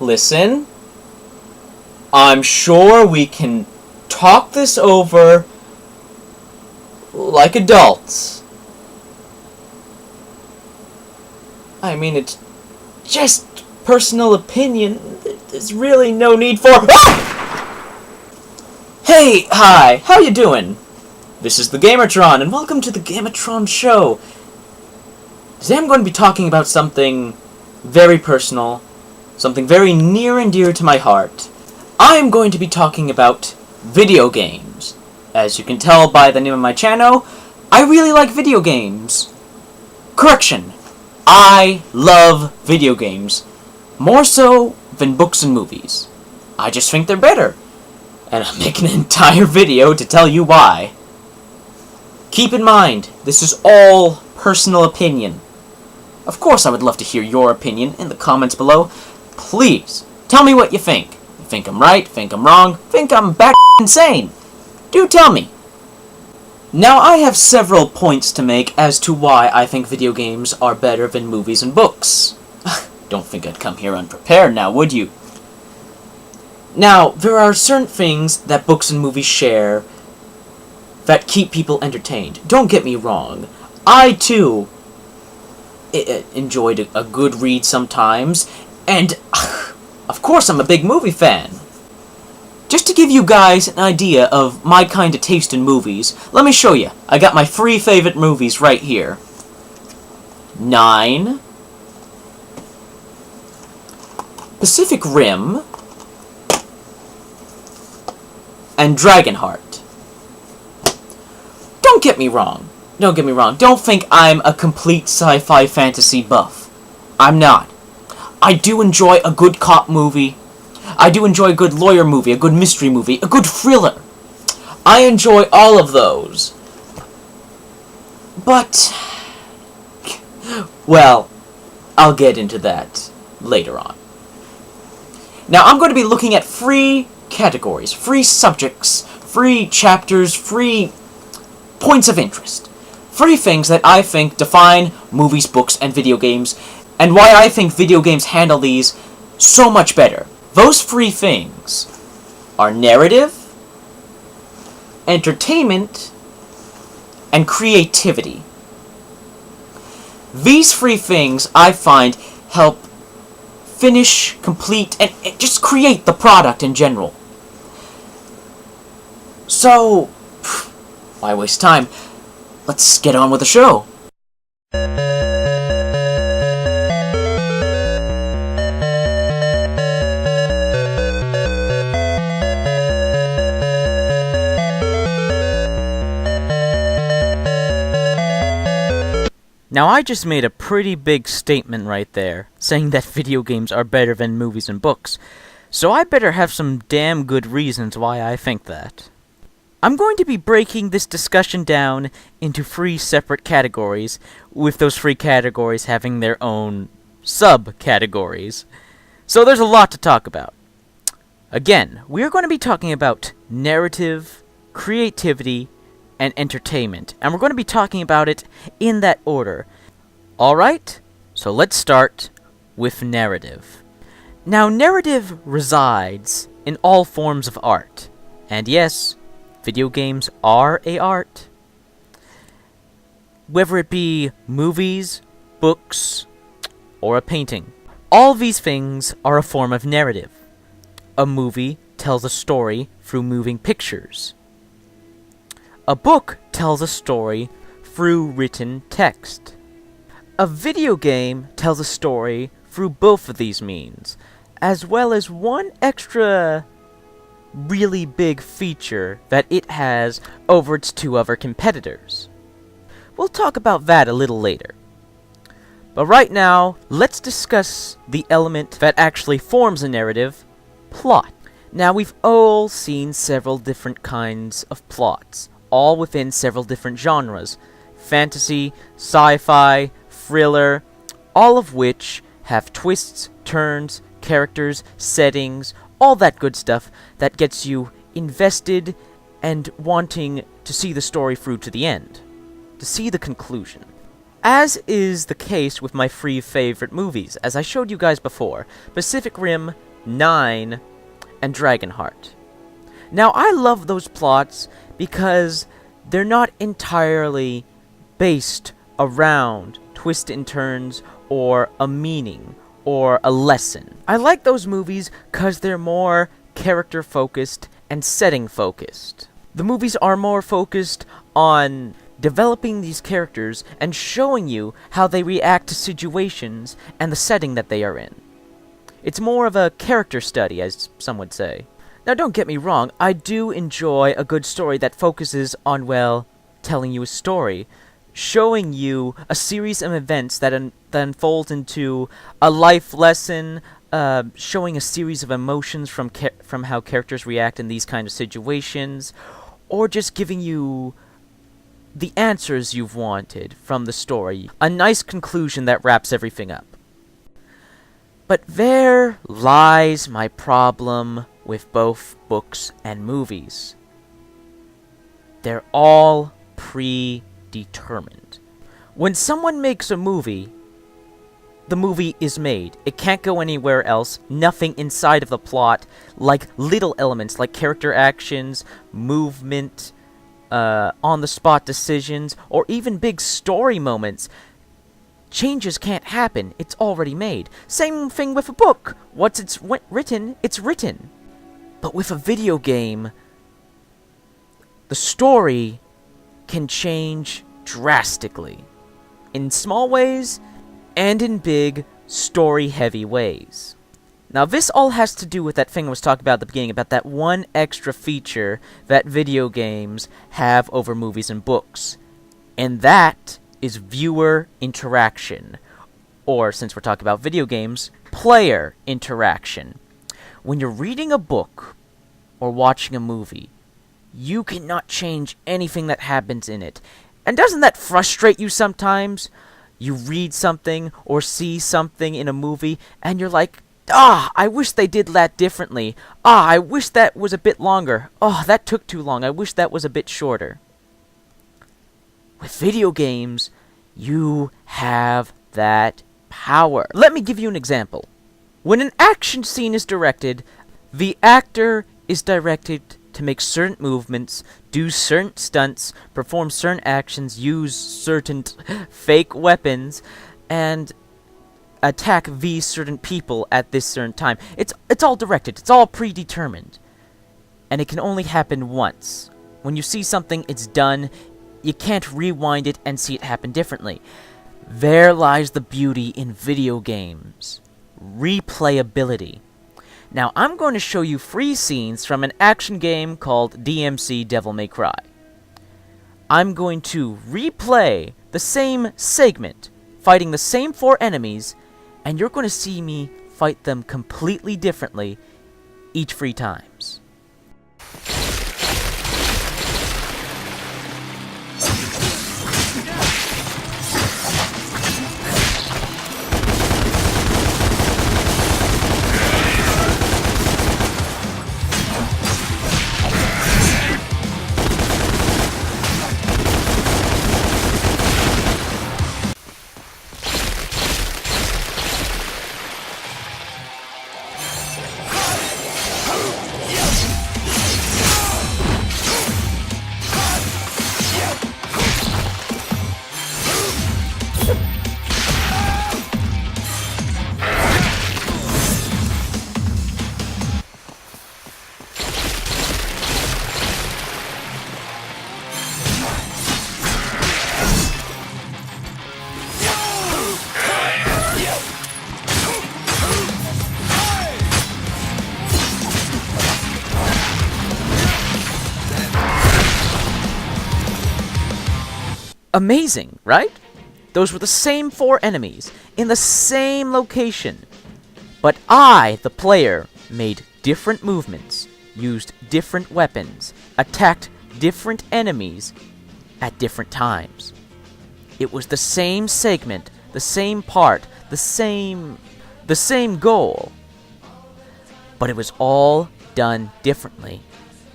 listen. I'm sure we can talk this over like adults. I mean, it's just personal opinion. There's really no need for... Hey, hi, how you doing? This is the Gamertron, and welcome to the Gamertron Show. Today I'm going to be talking about something very personal, something very near and dear to my heart. I am going to be talking about video games. As you can tell by the name of my channel, I really like video games. Correction, I love video games. More so than books and movies. I just think they're better. And I'm making an entire video to tell you why. Keep in mind, this is all personal opinion. Of course I would love to hear your opinion in the comments below. Please, tell me what you think. You think I'm right? Think I'm wrong? Think I'm bat insane? Do tell me. Now I have several points to make as to why I think video games are better than movies and books. Don't think I'd come here unprepared now, would you? Now, there are certain things that books and movies share that keep people entertained. Don't get me wrong. I, too, enjoyed a good read sometimes, and, of course, I'm a big movie fan. Just to give you guys an idea of my kind of taste in movies, let me show you. I got my 3 favorite movies right here. 9, Pacific Rim, and Dragonheart. Don't get me wrong. Don't get me wrong. Don't think I'm a complete sci-fi fantasy buff. I'm not. I do enjoy a good cop movie. I do enjoy a good lawyer movie, a good mystery movie, a good thriller. I enjoy all of those. But, well, I'll get into that later on. Now, I'm going to be looking at 3 categories, 3 subjects, 3 chapters, 3 points of interest. 3 things that I think define movies, books, and video games, and why I think video games handle these so much better. Those 3 things are narrative, entertainment, and creativity. These 3 things I find help finish, complete, and just create the product in general. So, why waste time? Let's get on with the show. Now, I just made a pretty big statement right there, saying that video games are better than movies and books, so I better have some damn good reasons why I think that. I'm going to be breaking this discussion down into 3 separate categories, with those 3 categories having their own sub-categories. So there's a lot to talk about. Again, we're going to be talking about narrative, creativity, and entertainment, and we're going to be talking about it in that order. Alright, so let's start with narrative. Now, narrative resides in all forms of art, and yes, video games are a art. Whether it be movies, books, or a painting. All these things are a form of narrative. A movie tells a story through moving pictures. A book tells a story through written text. A video game tells a story through both of these means, as well as one extra really big feature that it has over its 2 other competitors. We'll talk about that a little later. But right now, let's discuss the element that actually forms a narrative, plot. Now, we've all seen several different kinds of plots, all within several different genres. Fantasy, sci-fi, thriller, all of which have twists, turns, characters, settings, all that good stuff that gets you invested and wanting to see the story through to the end, to see the conclusion. As is the case with my 3 favorite movies, as I showed you guys before, Pacific Rim, 9, and Dragonheart. Now, I love those plots because they're not entirely based around twists and turns or a meaning or a lesson. I like those movies because they're more character-focused and setting-focused. The movies are more focused on developing these characters and showing you how they react to situations and the setting that they are in. It's more of a character study, as some would say. Now, don't get me wrong, I do enjoy a good story that focuses on, well, telling you a story, showing you a series of events that unfold into a life lesson, showing a series of emotions from how characters react in these kind of situations, or just giving you the answers you've wanted from the story. A nice conclusion that wraps everything up. But there lies my problem with both books and movies. They're all predetermined. When someone makes a movie, the movie is made. It can't go anywhere else. Nothing inside of the plot, like little elements like character actions, movement, on-the-spot decisions, or even big story moments. Changes can't happen. It's already made. Same thing with a book. Once it's written, it's written. But with a video game, the story can change drastically. In small ways, and in big, story-heavy ways. Now, this all has to do with that thing I was talking about at the beginning, about that one extra feature that video games have over movies and books. And that is viewer interaction. Or, since we're talking about video games, player interaction. When you're reading a book or watching a movie, you cannot change anything that happens in it. And doesn't that frustrate you sometimes? You read something or see something in a movie, and you're like, I wish they did that differently. I wish that was a bit longer. That took too long. I wish that was a bit shorter. With video games, you have that power. Let me give you an example. When an action scene is directed, the actor is directed to make certain movements, do certain stunts, perform certain actions, use certain fake weapons, and attack these certain people at this certain time. It's all directed. It's all predetermined. And it can only happen once. When you see something, it's done. You can't rewind it and see it happen differently. There lies the beauty in video games. Replayability. Now, I'm going to show you 3 scenes from an action game called DMC Devil May Cry. I'm going to replay the same segment, fighting the same 4 enemies, and you're going to see me fight them completely differently each 3 times. Amazing, right? Those were the same 4 enemies, in the same location. But I, the player, made different movements, used different weapons, attacked different enemies at different times. It was the same segment, the same part, the same goal. But it was all done differently.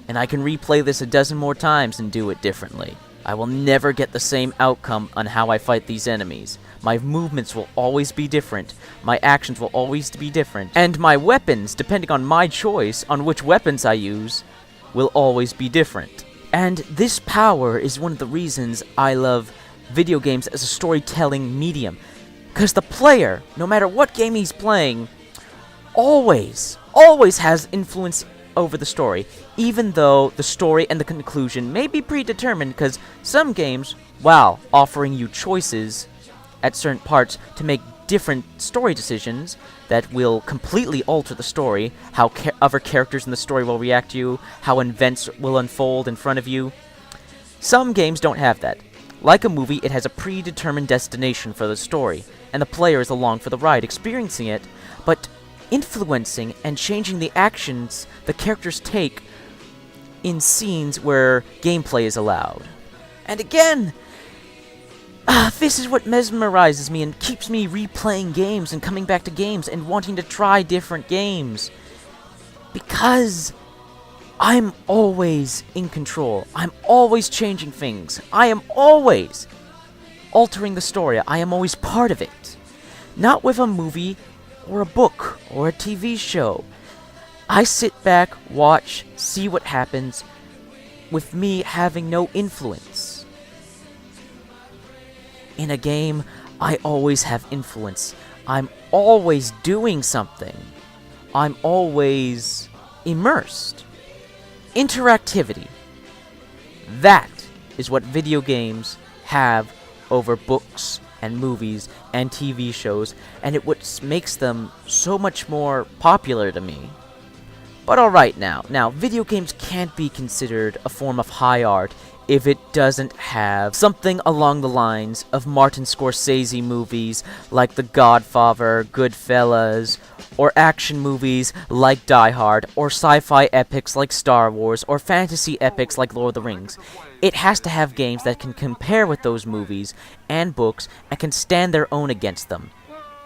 And I can replay this a dozen more times and do it differently. I will never get the same outcome on how I fight these enemies, My movements will always be different. My actions will always be different. And my weapons, depending on my choice on which weapons I use, will always be different. And this power is one of the reasons I love video games as a storytelling medium. Because the player, no matter what game he's playing, always has influence over the story, even though the story and the conclusion may be predetermined, because some games, while offering you choices at certain parts to make different story decisions that will completely alter the story, how other characters in the story will react to you, how events will unfold in front of you. Some games don't have that. Like a movie, it has a predetermined destination for the story, and the player is along for the ride, experiencing it, but influencing and changing the actions the characters take in scenes where gameplay is allowed. And again, this is what mesmerizes me and keeps me replaying games and coming back to games and wanting to try different games. Because I'm always in control. I'm always changing things. I am always altering the story. I am always part of it. Not with a movie or a book or a TV show. I sit back, watch, see what happens, with me having no influence. In a game, I always have influence. I'm always doing something. I'm always immersed. Interactivity. That is what video games have over books and movies and TV shows, and it what makes them so much more popular to me. But alright now, video games can't be considered a form of high art if it doesn't have something along the lines of Martin Scorsese movies like The Godfather, Goodfellas, or action movies like Die Hard, or sci-fi epics like Star Wars, or fantasy epics like Lord of the Rings. It has to have games that can compare with those movies and books and can stand their own against them.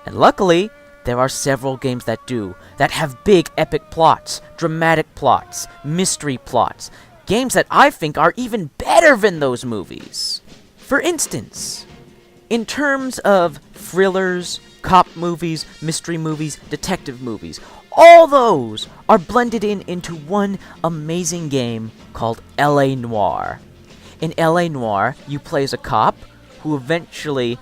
And luckily, there are several games that do, that have big epic plots, dramatic plots, mystery plots, games that I think are even better than those movies. For instance, in terms of thrillers, cop movies, mystery movies, detective movies, all those are blended into one amazing game called L.A. Noire. In L.A. Noire, you play as a cop who eventually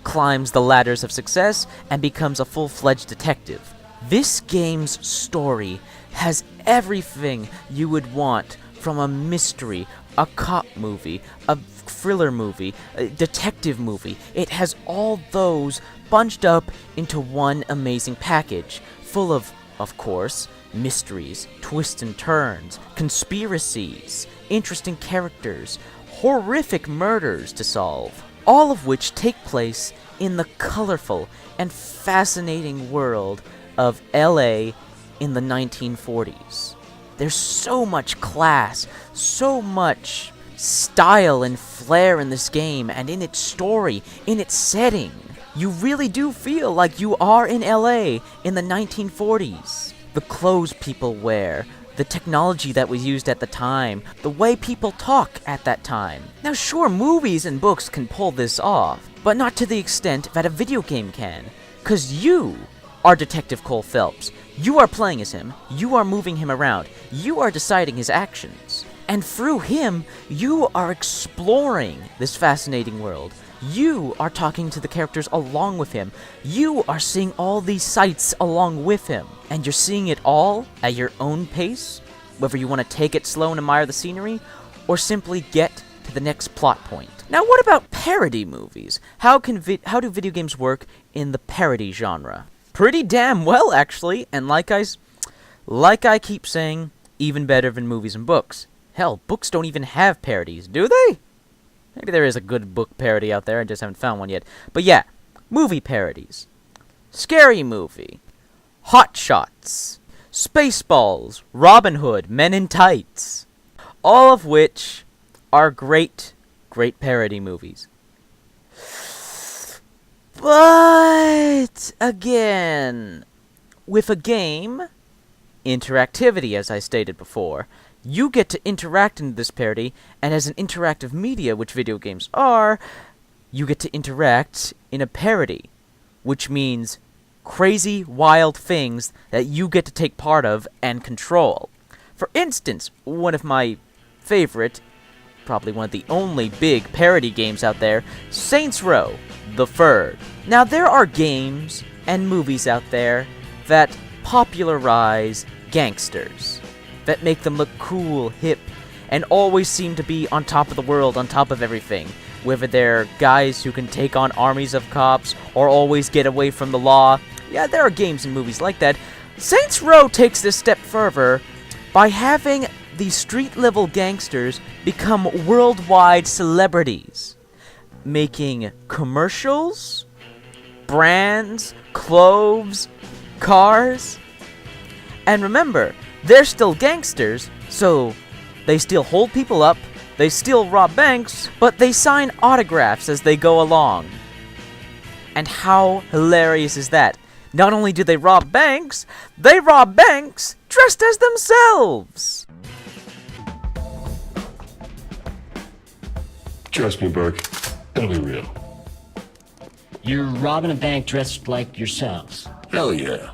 climbs the ladders of success and becomes a full-fledged detective. This game's story has everything you would want from a mystery, a cop movie, a thriller movie, a detective movie. It has all those bunched up into one amazing package, full of course, mysteries, twists and turns, conspiracies, interesting characters, horrific murders to solve, all of which take place in the colorful and fascinating world of LA in the 1940s. There's so much class, so much style and flair in this game, and in its story, in its setting. You really do feel like you are in LA in the 1940s. The clothes people wear, the technology that was used at the time, the way people talk at that time. Now sure, movies and books can pull this off, but not to the extent that a video game can. 'Cause you are Detective Cole Phelps. You are playing as him, you are moving him around, you are deciding his actions. And through him, you are exploring this fascinating world. You are talking to the characters along with him. You are seeing all these sights along with him. And you're seeing it all at your own pace, whether you want to take it slow and admire the scenery, or simply get to the next plot point. Now what about parody movies? How do video games work in the parody genre? Pretty damn well, actually, and like I keep saying, even better than movies and books. Hell, books don't even have parodies, do they? Maybe there is a good book parody out there, I just haven't found one yet. But yeah, movie parodies. Scary Movie, Hot Shots, Spaceballs, Robin Hood, Men in Tights. All of which are great parody movies. But, again, with a game, interactivity, as I stated before. You get to interact in this parody, and as an interactive media, which video games are, you get to interact in a parody, which means crazy, wild things that you get to take part of and control. For instance, one of my favorite, probably one of the only big parody games out there, Saints Row: The Third. Now, there are games and movies out there that popularize gangsters, that make them look cool, hip, and always seem to be on top of the world, on top of everything. Whether they're guys who can take on armies of cops or always get away from the law. Yeah, there are games and movies like that. Saints Row takes this step further by having these street-level gangsters become worldwide celebrities, making commercials, brands, clothes, cars. And remember, they're still gangsters, so they still hold people up, they still rob banks, but they sign autographs as they go along. And how hilarious is that? Not only do they rob banks dressed as themselves! Trust me, Burke. It'll be real. You're robbing a bank dressed like yourselves. Hell yeah.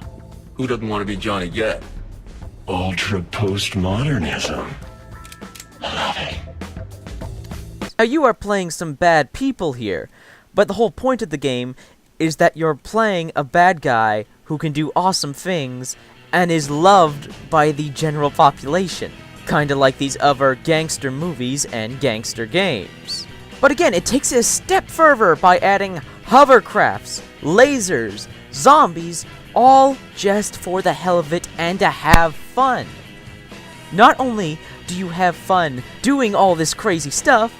Who doesn't want to be Johnny Gat? Ultra postmodernism. Love it. Now, you are playing some bad people here, but the whole point of the game is that you're playing a bad guy who can do awesome things and is loved by the general population. Kinda like these other gangster movies and gangster games. But again, it takes it a step further by adding hovercrafts, lasers, zombies, all just for the hell of it and to have fun. Not only do you have fun doing all this crazy stuff,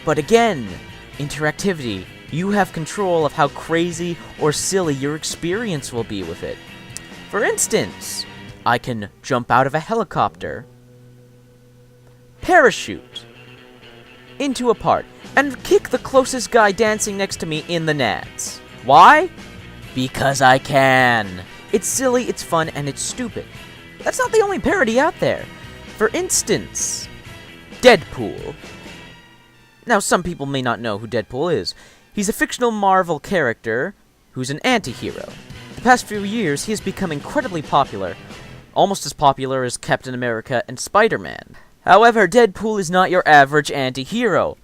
but again, interactivity. You have control of how crazy or silly your experience will be with it. For instance, I can jump out of a helicopter, parachute into a part, and kick the closest guy dancing next to me in the nads. Why? Because I can. It's silly, it's fun, and it's stupid. That's not the only parody out there. For instance, Deadpool. Now, some people may not know who Deadpool is. He's a fictional Marvel character who's an anti-hero. The past few years, he has become incredibly popular, almost as popular as Captain America and Spider-Man. However, Deadpool is not your average anti-hero,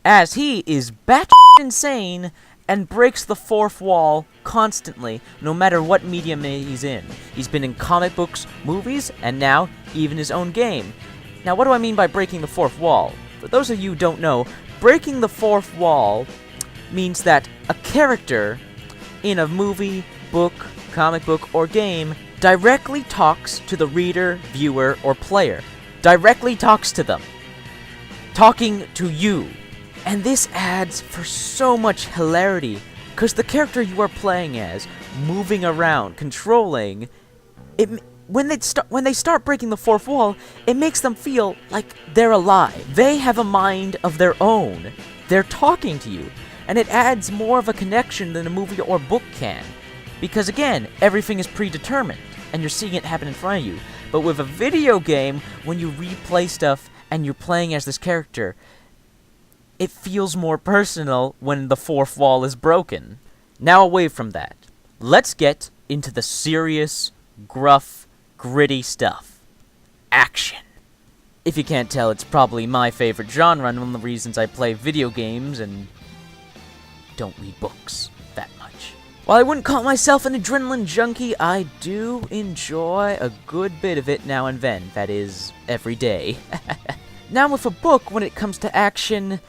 as he is batshit insane and breaks the fourth wall constantly, no matter what medium he's in. He's been in comic books, movies, and now even his own game. Now, what do I mean by breaking the fourth wall? For those of you who don't know, breaking the fourth wall means that a character in a movie, book, comic book, or game directly talks to the reader, viewer, or player. Directly talks to them. Talking to you. And this adds for so much hilarity, because the character you are playing as, moving around, controlling, when they start breaking the fourth wall, it makes them feel like they're alive. They have a mind of their own. They're talking to you. And it adds more of a connection than a movie or book can. Because again, everything is predetermined, and you're seeing it happen in front of you. But with a video game, when you replay stuff and you're playing as this character, it feels more personal when the fourth wall is broken. Now away from that, let's get into the serious, gruff, gritty stuff. Action. If you can't tell, it's probably my favorite genre and one of the reasons I play video games and don't read books that much. While I wouldn't call myself an adrenaline junkie, I do enjoy a good bit of it now and then. That is, every day. Now with a book, when it comes to action,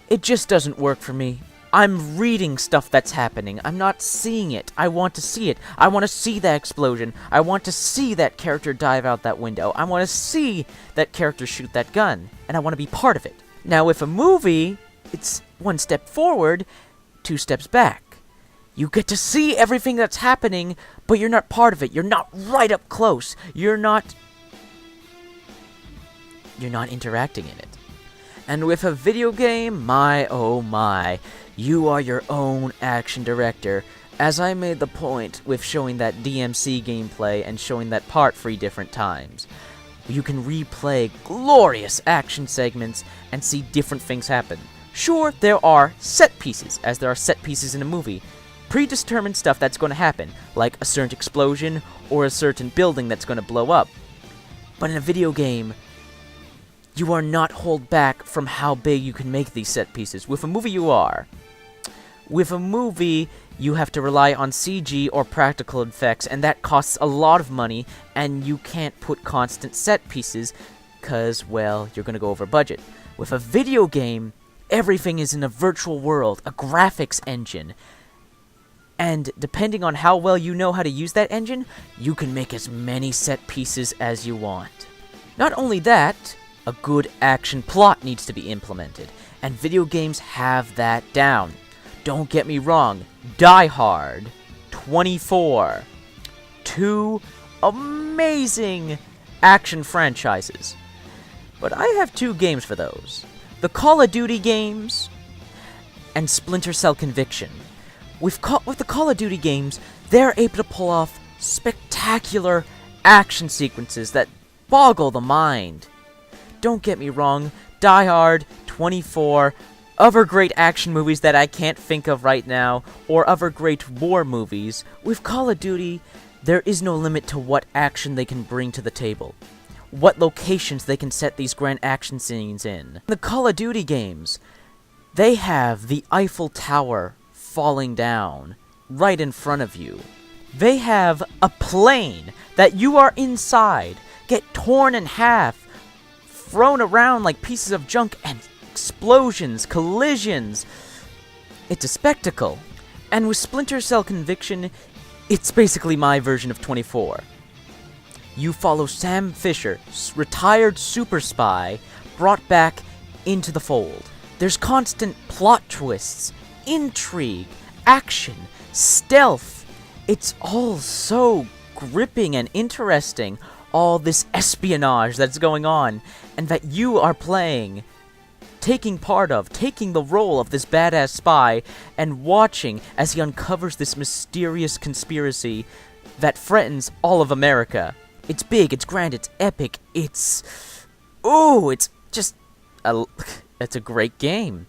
it just doesn't work for me. I'm reading stuff that's happening. I'm not seeing it. I want to see it. I want to see that explosion. I want to see that character dive out that window. I want to see that character shoot that gun. And I want to be part of it. Now with a movie, it's one step forward, two steps back. You get to see everything that's happening, but you're not part of it. You're not right up close. You're not interacting in it. And with a video game, my oh my, you are your own action director, as I made the point with showing that DMC gameplay and showing that part 3 different times. You can replay glorious action segments and see different things happen. Sure, there are set pieces, as there are set pieces in a movie. Predetermined stuff that's going to happen, like a certain explosion or a certain building that's going to blow up. But in a video game, you are not held back from how big you can make these set pieces. With a movie, you are. With a movie, you have to rely on CG or practical effects, and that costs a lot of money, and you can't put constant set pieces, because, well, you're going to go over budget. With a video game, everything is in a virtual world, a graphics engine, and depending on how well you know how to use that engine, you can make as many set pieces as you want. Not only that, a good action plot needs to be implemented, and video games have that down. Don't get me wrong, Die Hard, 24, two amazing action franchises. But I have two games for those. The Call of Duty games and Splinter Cell Conviction. With the Call of Duty games, they're able to pull off spectacular action sequences that boggle the mind. Don't get me wrong, Die Hard, 24, other great action movies that I can't think of right now, or other great war movies. With Call of Duty, there is no limit to what action they can bring to the table, what locations they can set these grand action scenes in. The Call of Duty games, they have the Eiffel Tower falling down right in front of you. They have a plane that you are inside get torn in half, thrown around like pieces of junk, and explosions, collisions. It's a spectacle. And with Splinter Cell Conviction, it's basically my version of 24. You follow Sam Fisher, retired super spy, brought back into the fold. There's constant plot twists, intrigue, action, stealth. It's all so gripping and interesting, all this espionage that's going on, and that you are playing, taking part of, taking the role of this badass spy, and watching as he uncovers this mysterious conspiracy that threatens all of America. It's big, it's grand, it's epic, it's just it's a great game.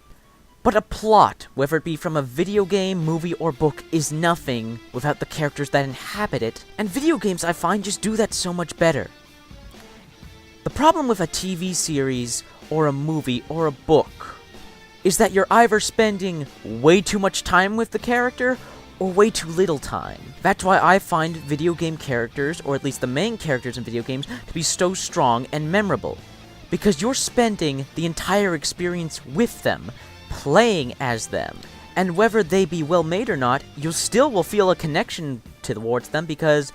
But a plot, whether it be from a video game, movie, or book, is nothing without the characters that inhabit it, and video games, I find, just do that so much better. The problem with a TV series, or a movie, or a book, is that you're either spending way too much time with the character, or way too little time. That's why I find video game characters, or at least the main characters in video games, to be so strong and memorable. Because you're spending the entire experience with them, playing as them. And whether they be well made or not, you still will feel a connection towards them because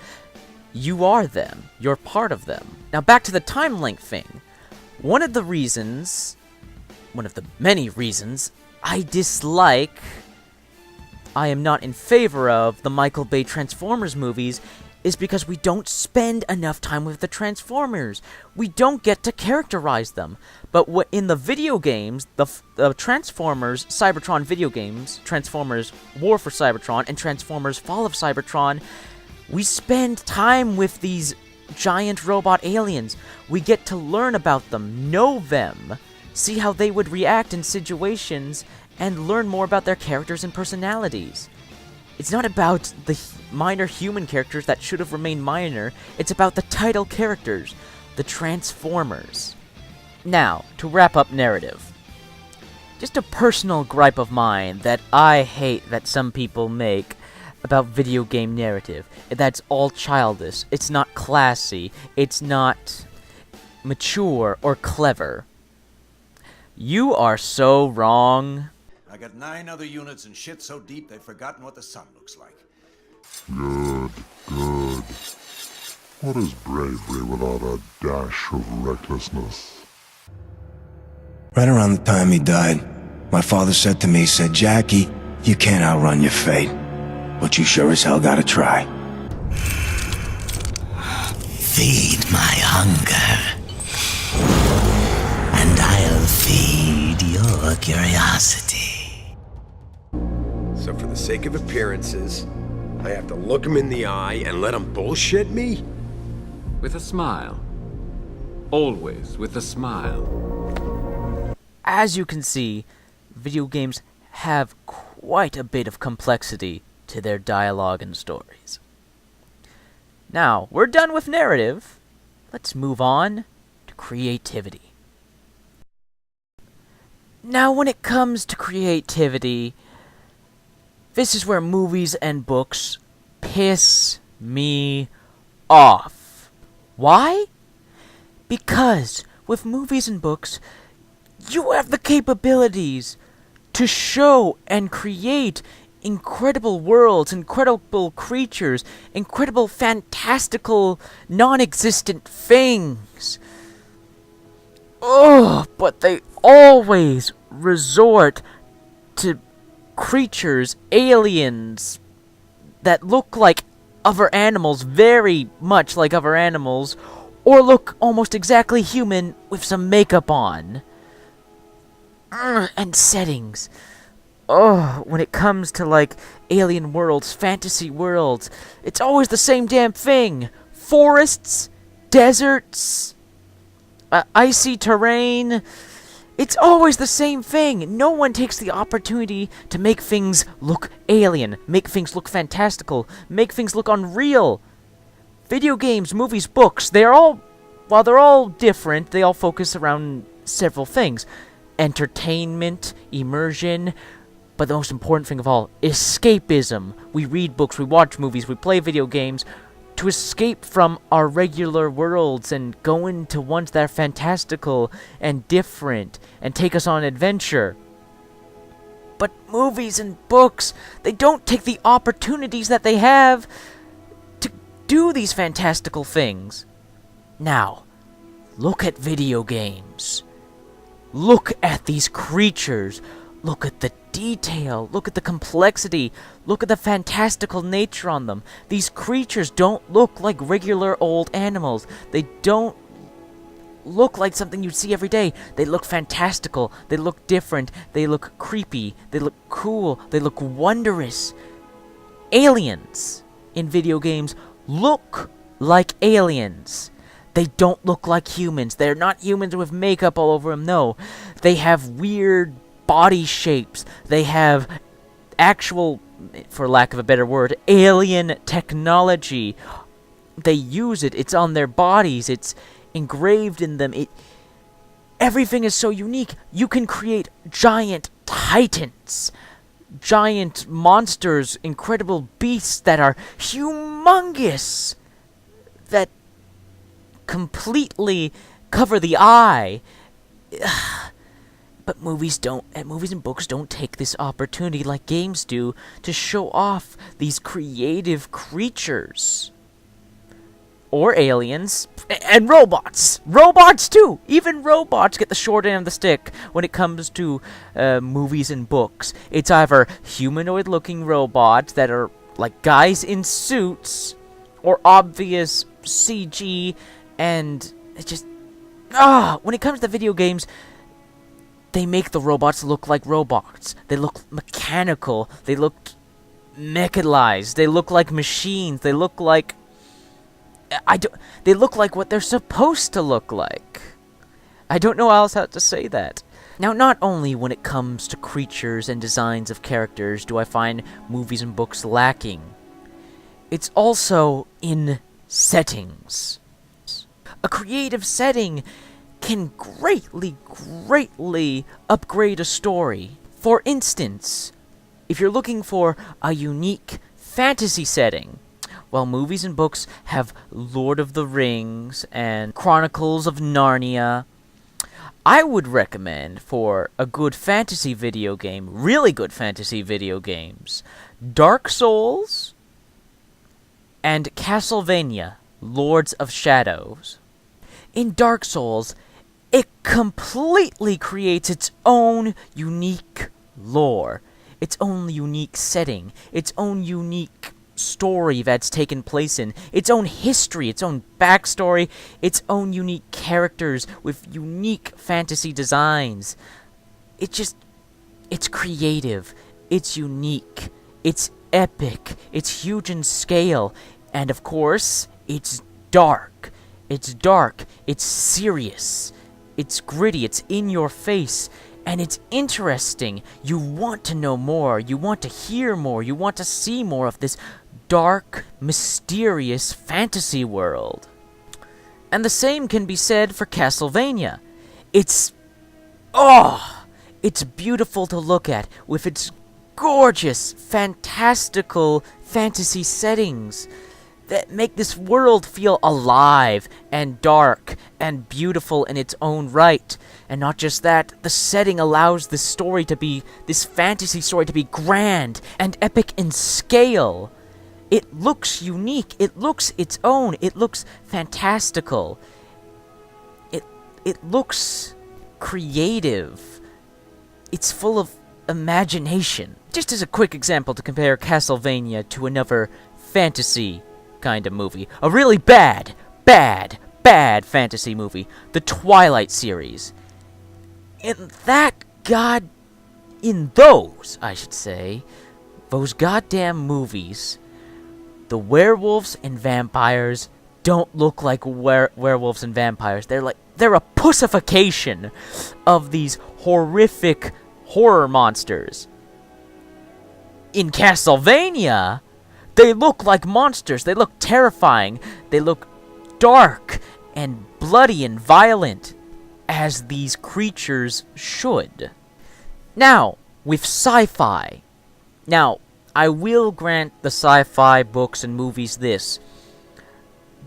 you are them. You're part of them. Now back to the time link thing. One of the many reasons, I am not in favor of the Michael Bay Transformers movies is because we don't spend enough time with the Transformers. We don't get to characterize them. But in the video games, the Transformers Cybertron video games, Transformers War for Cybertron and Transformers Fall of Cybertron, we spend time with these giant robot aliens. We get to learn about them, know them, see how they would react in situations, and learn more about their characters and personalities. It's not about the minor human characters that should have remained minor, it's about the title characters, the Transformers. Now, to wrap up narrative. Just a personal gripe of mine that I hate that some people make about video game narrative. That's all childish, it's not classy, it's not mature or clever. You are so wrong. I got 9 other units and shit so deep they've forgotten what the sun looks like. Good, good. What is bravery without a dash of recklessness? Right around the time he died, my father said to me, Jackie, you can't outrun your fate, but you sure as hell gotta try. Feed my hunger, and I'll feed your curiosity. So for the sake of appearances, I have to look him in the eye and let him bullshit me? With a smile. Always with a smile. As you can see, video games have quite a bit of complexity to their dialogue and stories. Now, we're done with narrative. Let's move on to creativity. Now, when it comes to creativity, this is where movies and books piss me off. Why? Because with movies and books, you have the capabilities to show and create incredible worlds, incredible creatures, incredible, fantastical, non-existent things. Ugh, but they always resort to creatures, aliens, that look like other animals, very much like other animals, or look almost exactly human with some makeup on. And settings. Oh, when it comes to, like, alien worlds, fantasy worlds, it's always the same damn thing. Forests, deserts, icy terrain. It's always the same thing. No one takes the opportunity to make things look alien, make things look fantastical, make things look unreal. Video games, movies, books, while they're all different, they all focus around several things. Entertainment, immersion, but the most important thing of all, escapism. We read books, we watch movies, we play video games to escape from our regular worlds and go into ones that are fantastical and different and take us on adventure. But movies and books, they don't take the opportunities that they have to do these fantastical things. Now, look at video games. Look at these creatures. Look at the detail. Look at the complexity. Look at the fantastical nature on them. These creatures don't look like regular old animals. They don't look like something you'd see every day. They look fantastical. They look different. They look creepy. They look cool. They look wondrous. Aliens in video games look like aliens. They don't look like humans. They're not humans with makeup all over them, no. They have weird body shapes. They have actual, for lack of a better word, alien technology. They use it. It's on their bodies. It's engraved in them. Everything is so unique. You can create giant titans, giant monsters, incredible beasts that are humongous, that completely cover the eye. But movies and books don't take this opportunity like games do to show off these creative creatures. Or aliens. And robots! Robots too! Even robots get the short end of the stick when it comes to movies and books. It's either humanoid-looking robots that are like guys in suits, or obvious CG, and it's just... when it comes to video games, they make the robots look like robots. They look mechanical. They look mechanized. They look like machines. They look like... They look like what they're supposed to look like. I don't know how else to say that. Now, not only when it comes to creatures and designs of characters do I find movies and books lacking, it's also in settings. A creative setting can greatly upgrade a story. For instance, if you're looking for a unique fantasy setting, well, movies and books have Lord of the Rings and Chronicles of Narnia. I would recommend, for a good fantasy video game, really good fantasy video games, Dark Souls and Castlevania, Lords of Shadows. In Dark Souls, it completely creates its own unique lore, its own unique setting, its own unique story that's taken place in, its own history, its own backstory, its own unique characters with unique fantasy designs. It's creative, it's unique, it's epic, it's huge in scale, and of course, it's dark. It's dark, it's serious, it's gritty, it's in your face, And it's interesting. You want to know more. You want to hear more. You want to see more of this dark, mysterious fantasy world. And the same can be said for Castlevania. It's beautiful to look at with its gorgeous, fantastical fantasy settings that make this world feel alive and dark and beautiful in its own right. And not just that, the setting allows this fantasy story to be grand and epic in scale. It looks unique, it looks its own, it looks fantastical. It looks creative. It's full of imagination. Just as a quick example to compare Castlevania to another fantasy kind of movie. A really bad fantasy movie. The Twilight series. Those goddamn movies, the werewolves and vampires don't look like werewolves and vampires. They're a pussification of these horrific horror monsters. In Castlevania, they look like monsters. They look terrifying. They look dark and bloody and violent, as these creatures should. Now, with sci-fi. Now, I will grant the sci-fi books and movies this.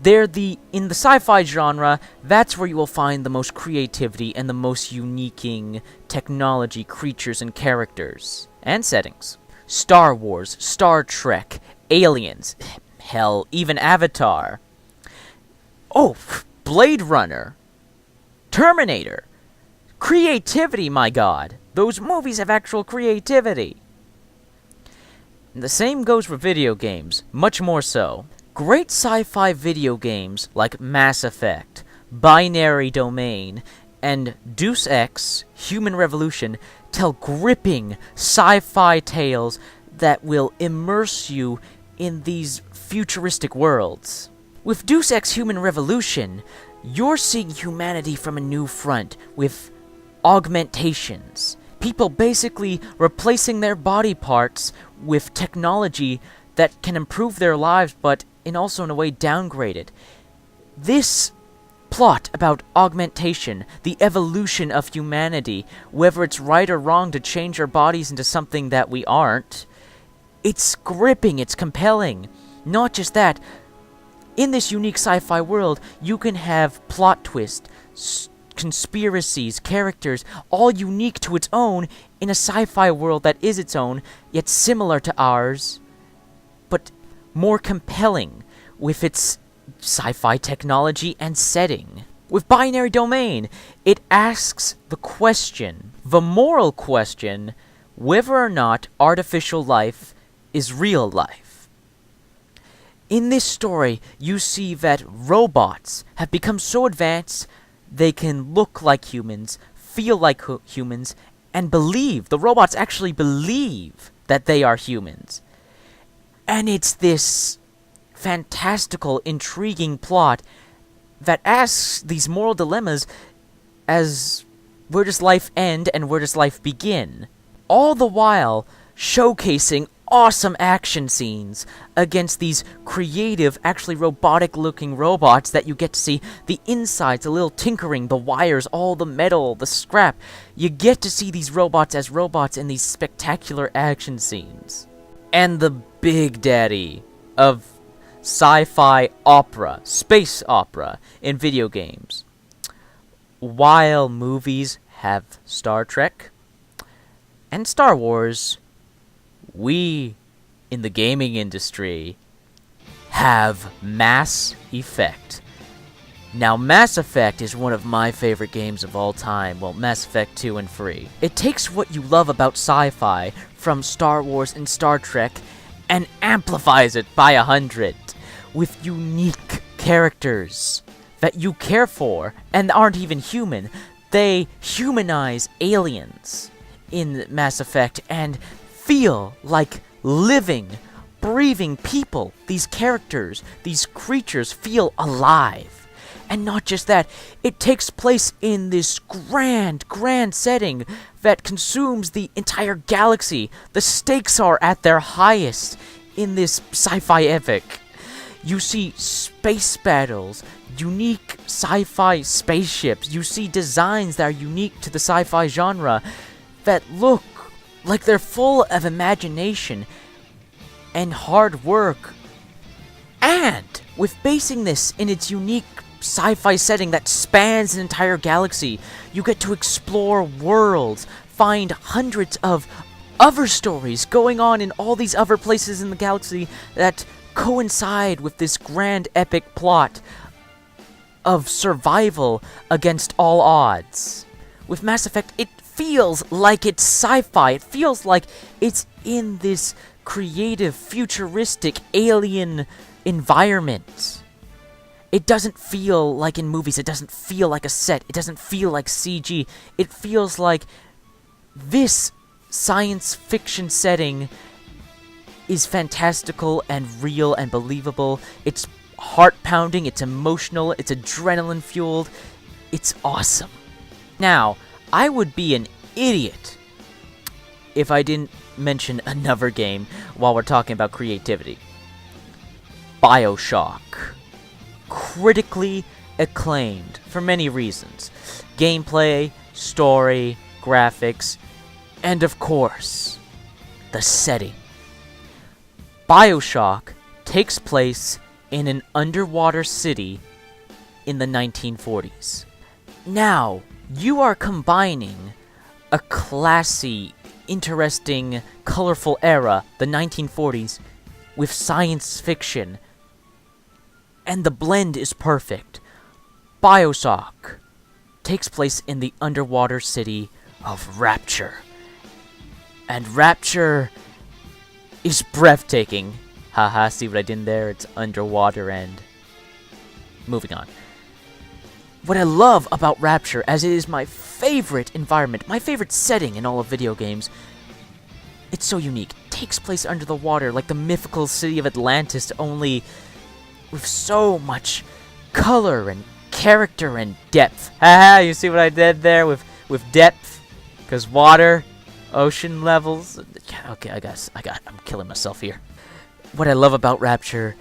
In the sci-fi genre, that's where you will find the most creativity and the most unique technology, creatures, and characters. And settings. Star Wars, Star Trek, Aliens, hell, even Avatar. Oh, Blade Runner, Terminator. Creativity, my god. Those movies have actual creativity. And the same goes for video games, much more so. Great sci-fi video games like Mass Effect, Binary Domain, and Deus Ex: Human Revolution tell gripping sci-fi tales that will immerse you in these futuristic worlds. With Deus Ex: Human Revolution, you're seeing humanity from a new front, with augmentations. People basically replacing their body parts with technology that can improve their lives, but in a way downgrade it. This plot about augmentation, the evolution of humanity, whether it's right or wrong to change our bodies into something that we aren't, it's gripping, it's compelling. Not just that, in this unique sci-fi world, you can have plot twists, conspiracies, characters, all unique to its own in a sci-fi world that is its own, yet similar to ours, but more compelling with its sci-fi technology and setting. With Binary Domain, it asks the question, the moral question, whether or not artificial life is real life. In this story, you see that robots have become so advanced they can look like humans, feel like humans, and believe. The robots actually believe that they are humans. And it's this fantastical, intriguing plot that asks these moral dilemmas as where does life end and where does life begin? All the while showcasing awesome action scenes against these creative, actually robotic-looking robots that you get to see the insides, the little tinkering, the wires, all the metal, the scrap. You get to see these robots as robots in these spectacular action scenes. And the big daddy of sci-fi opera, space opera, in video games. While movies have Star Trek and Star Wars, we, in the gaming industry, have Mass Effect. Now, Mass Effect is one of my favorite games of all time. Well, Mass Effect 2 and 3. It takes what you love about sci-fi from Star Wars and Star Trek and amplifies it by 100 with unique characters that you care for and aren't even human. They humanize aliens in Mass Effect and feel like living, breathing people. These characters, these creatures feel alive. And not just that, it takes place in this grand setting that consumes the entire galaxy. The stakes are at their highest in this sci-fi epic. You see space battles, unique sci-fi spaceships. You see designs that are unique to the sci-fi genre that look like they're full of imagination and hard work. And with basing this in its unique sci-fi setting that spans an entire galaxy, you get to explore worlds, find hundreds of other stories going on in all these other places in the galaxy that coincide with this grand epic plot of survival against all odds. With Mass Effect, it feels like it's sci-fi. It feels like it's in this creative, futuristic, alien environment. It doesn't feel like in movies. It doesn't feel like a set. It doesn't feel like CG. It feels like this science fiction setting is fantastical and real and believable. It's heart-pounding, it's emotional, it's adrenaline-fueled. It's awesome. Now, I would be an idiot if I didn't mention another game while we're talking about creativity. BioShock. Critically acclaimed for many reasons. Gameplay, story, graphics, and of course, the setting. BioShock takes place in an underwater city in the 1940s. Now, you are combining a classy, interesting, colorful era, the 1940s, with science fiction, and the blend is perfect. BioShock takes place in the underwater city of Rapture. And Rapture is breathtaking. Haha, see what I did there? It's underwater and... Moving on. What I love about Rapture, as it is my favorite environment, my favorite setting in all of video games, it's so unique. It takes place under the water, like the mythical city of Atlantis, only with so much color and character and depth. Haha, you see what I did there with depth? Because water, ocean levels... Okay, I'm killing myself here. What I love about Rapture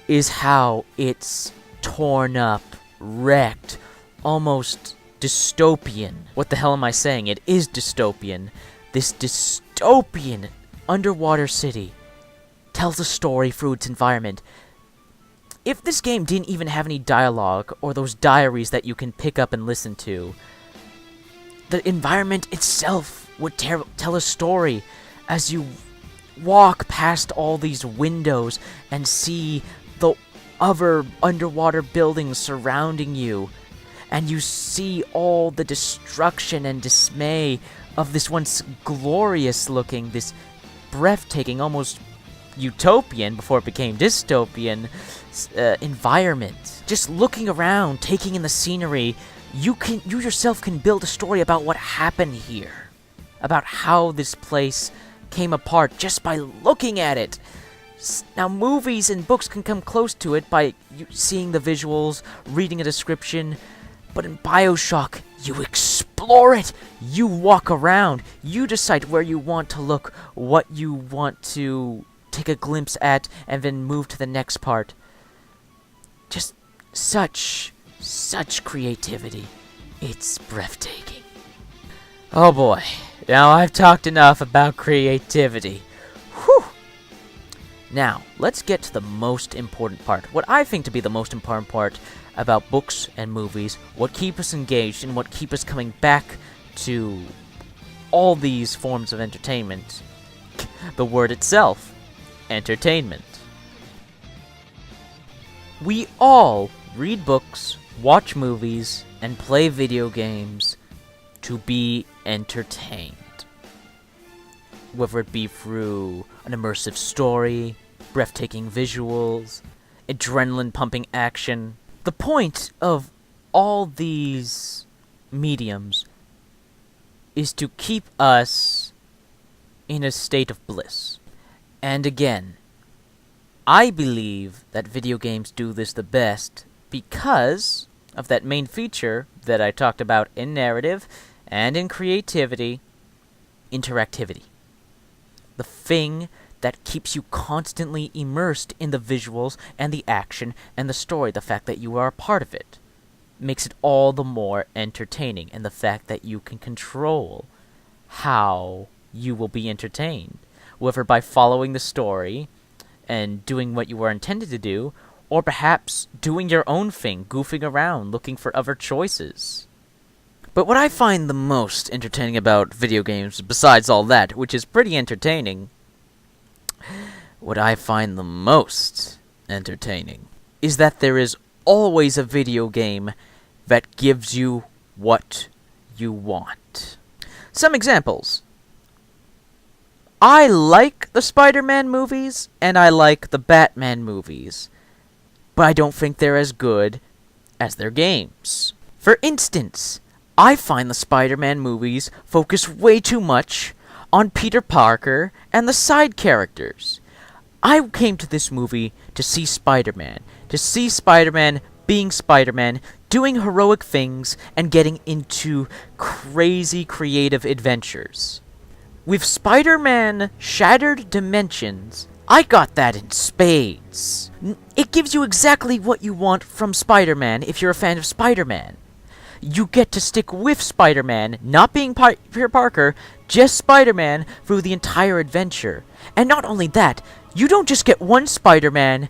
is how it's torn up, wrecked, almost dystopian. What the hell am I saying? It is dystopian. This dystopian underwater city tells a story through its environment. If this game didn't even have any dialogue, or those diaries that you can pick up and listen to, the environment itself would tell a story as you walk past all these windows and see the other underwater buildings surrounding you, and you see all the destruction and dismay of this once glorious looking, this breathtaking, almost utopian before it became dystopian environment. Just looking around, taking in the scenery, you yourself can build a story about what happened here, about how this place came apart just by looking at it. Now, movies and books can come close to it by seeing the visuals, reading a description, but in BioShock, you explore it, you walk around, you decide where you want to look, what you want to take a glimpse at, and then move to the next part. Just such creativity. It's breathtaking. Oh boy, now I've talked enough about creativity. Whew! Now, let's get to the most important part. What I think to be the most important part about books and movies, what keep us engaged and what keep us coming back to all these forms of entertainment. The word itself, entertainment. We all read books, watch movies, and play video games to be entertained. Whether it be through an immersive story, breathtaking visuals, adrenaline-pumping action. The point of all these mediums is to keep us in a state of bliss. And again, I believe that video games do this the best because of that main feature that I talked about in narrative and in creativity, interactivity. The thing that keeps you constantly immersed in the visuals and the action and the story, the fact that you are a part of it, makes it all the more entertaining, and the fact that you can control how you will be entertained, whether by following the story and doing what you were intended to do, or perhaps doing your own thing, goofing around, looking for other choices. But what I find the most entertaining about video games, besides all that, which is pretty entertaining, what I find the most entertaining is that there is always a video game that gives you what you want. Some examples. I like the Spider-Man movies, and I like the Batman movies, but I don't think they're as good as their games. For instance, I find the Spider-Man movies focus way too much on Peter Parker and the side characters. I came to this movie to see Spider-Man being Spider-Man, doing heroic things, and getting into crazy creative adventures. With Spider-Man Shattered Dimensions, I got that in spades. It gives you exactly what you want from Spider-Man if you're a fan of Spider-Man. You get to stick with Spider-Man, not being Peter Parker, just Spider-Man through the entire adventure. And not only that, you don't just get one Spider-Man,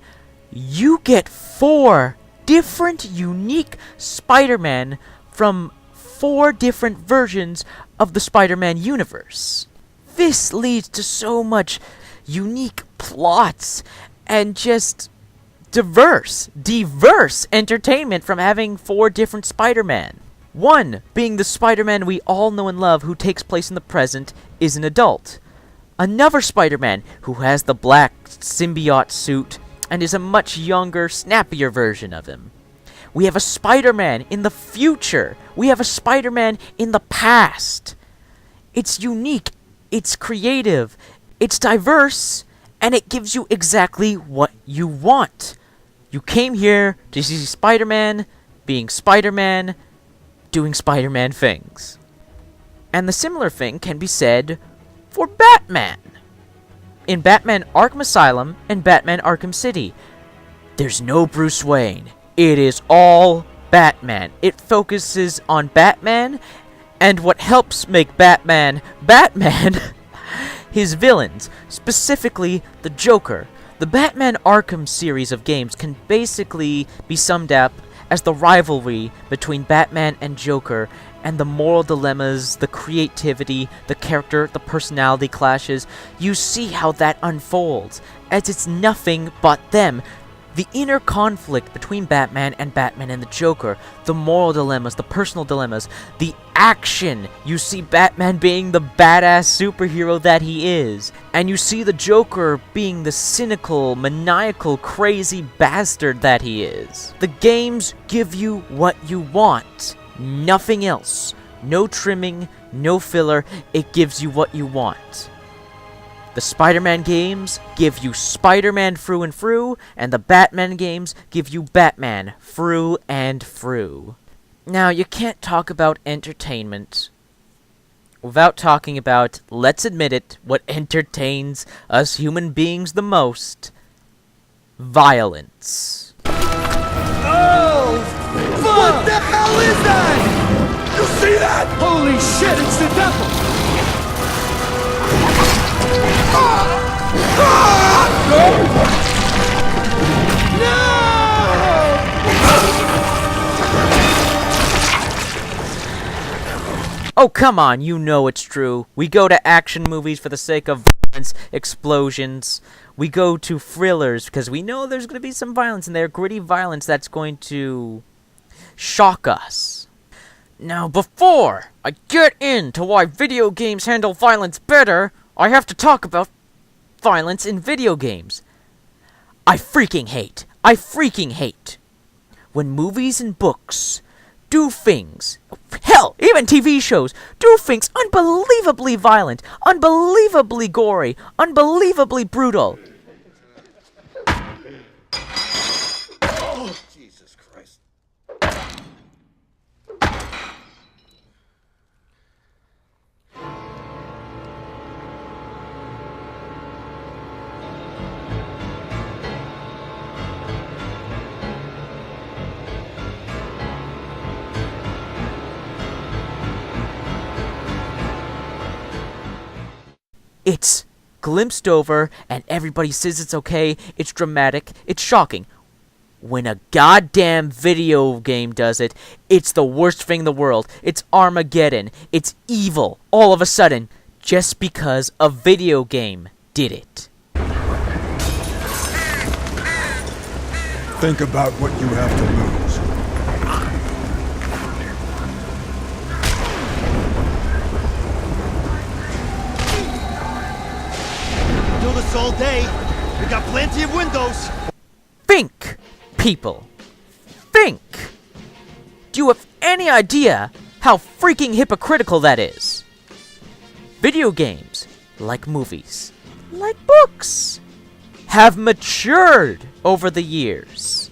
you get 4 different, unique Spider-Man from 4 different versions of the Spider-Man universe. This leads to so much unique plots and just diverse entertainment from having 4 different Spider-Man. One being the Spider-Man we all know and love, who takes place in the present, is an adult. Another Spider-Man who has the black symbiote suit and is a much younger, snappier version of him. We have a Spider-Man in the future. We have a Spider-Man in the past. It's unique, it's creative, it's diverse, and it gives you exactly what you want. You came here to see Spider-Man being Spider-Man, doing Spider-Man things. And the similar thing can be said for Batman. In Batman Arkham Asylum and Batman Arkham City, there's no Bruce Wayne. It is all Batman. It focuses on Batman and what helps make Batman Batman, his villains, specifically the Joker. The Batman Arkham series of games can basically be summed up as the rivalry between Batman and Joker, and the moral dilemmas, the creativity, the character, the personality clashes. You see how that unfolds, as it's nothing but them. The inner conflict between Batman and the Joker, the moral dilemmas, the personal dilemmas, the action. You see Batman being the badass superhero that he is, and you see the Joker being the cynical, maniacal, crazy bastard that he is. The games give you what you want. Nothing else. No trimming, no filler. It gives you what you want. The Spider-Man games give you Spider-Man through and through, and the Batman games give you Batman through and through. Now, you can't talk about entertainment without talking about, let's admit it, what entertains us human beings the most: violence. Oh! What the hell is that? You see that? Holy shit, it's the devil! Oh, come on, you know it's true. We go to action movies for the sake of violence, explosions. We go to thrillers because we know there's going to be some violence in there, gritty violence that's going to shock us. Now, before I get into why video games handle violence better, I have to talk about violence in video games. I freaking hate when movies and books do things, hell, even TV shows, do things unbelievably violent, unbelievably gory, unbelievably brutal. Oh, Jesus Christ. It's glimpsed over, and everybody says it's okay, it's dramatic, it's shocking. When a goddamn video game does it, it's the worst thing in the world. It's Armageddon. It's evil, all of a sudden, just because a video game did it. Think about what you have to lose. Do this all day. We got plenty of windows. Think, people. Think. Do you have any idea how freaking hypocritical that is? Video games, like movies, like books, have matured over the years.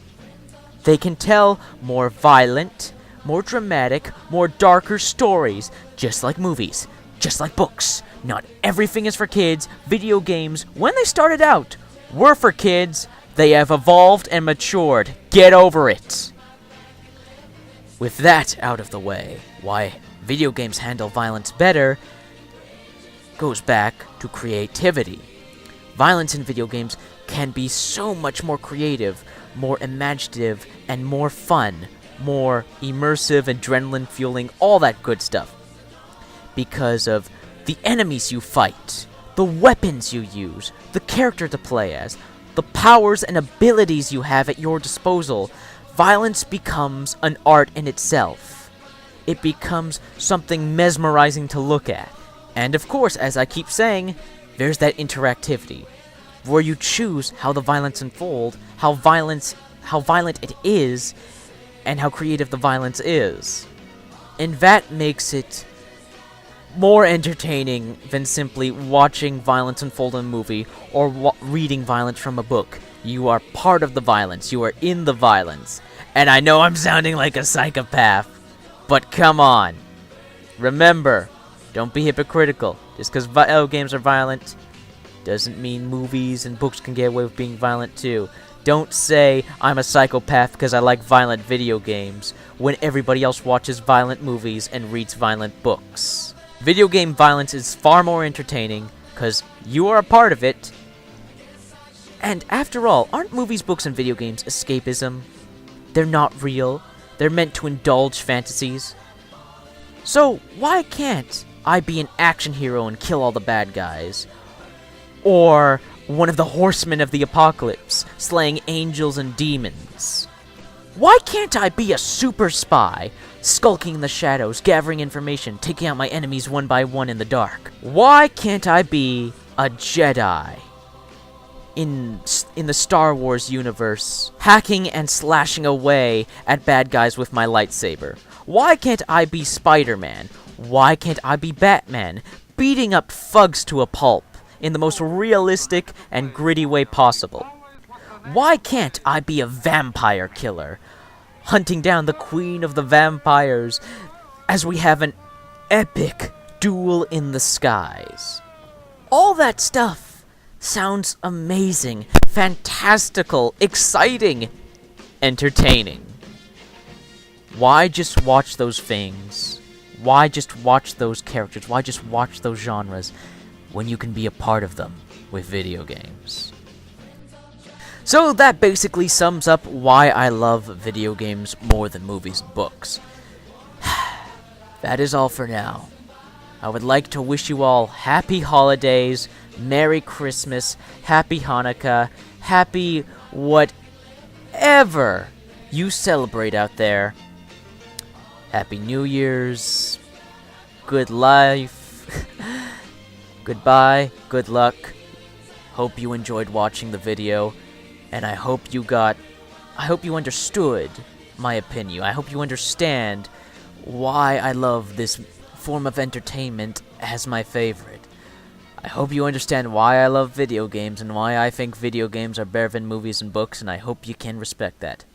They can tell more violent, more dramatic, more darker stories, just like movies, just like books. Not everything is for kids. Video games, when they started out, were for kids. They have evolved and matured. Get over it. With that out of the way, why video games handle violence better goes back to creativity. Violence in video games can be so much more creative, more imaginative, and more fun, more immersive, adrenaline fueling, all that good stuff. Because of the enemies you fight, the weapons you use, the character to play as, the powers and abilities you have at your disposal, violence becomes an art in itself. It becomes something mesmerizing to look at. And of course, as I keep saying, there's that interactivity, where you choose how the violence unfolds, how violent it is, and how creative the violence is. And that makes it more entertaining than simply watching violence unfold in a movie or reading violence from a book. You are part of the violence. You are in the violence. And I know I'm sounding like a psychopath, but come on. Remember, don't be hypocritical. Just because video games are violent doesn't mean movies and books can get away with being violent too. Don't say I'm a psychopath because I like violent video games when everybody else watches violent movies and reads violent books. Video game violence is far more entertaining because you are a part of it. And after all, aren't movies, books, and video games escapism? They're not real. They're meant to indulge fantasies. So why can't I be an action hero and kill all the bad guys? Or one of the horsemen of the apocalypse, slaying angels and demons? Why can't I be a super spy, skulking in the shadows, gathering information, taking out my enemies one by one in the dark? Why can't I be a Jedi in the Star Wars universe, hacking and slashing away at bad guys with my lightsaber? Why can't I be Spider-Man? Why can't I be Batman, beating up thugs to a pulp in the most realistic and gritty way possible? Why can't I be a vampire killer, hunting down the queen of the vampires as we have an epic duel in the skies? All that stuff sounds amazing, fantastical, exciting, entertaining. Why just watch those things? Why just watch those characters? Why just watch those genres when you can be a part of them with video games? So that basically sums up why I love video games more than movies and books. That is all for now. I would like to wish you all happy holidays, Merry Christmas, Happy Hanukkah, happy whatever you celebrate out there. Happy New Year's, good life, goodbye, good luck. Hope you enjoyed watching the video, and I hope you understood my opinion. I hope you understand why I love this form of entertainment as my favorite. I hope you understand why I love video games and why I think video games are better than movies and books, and I hope you can respect that.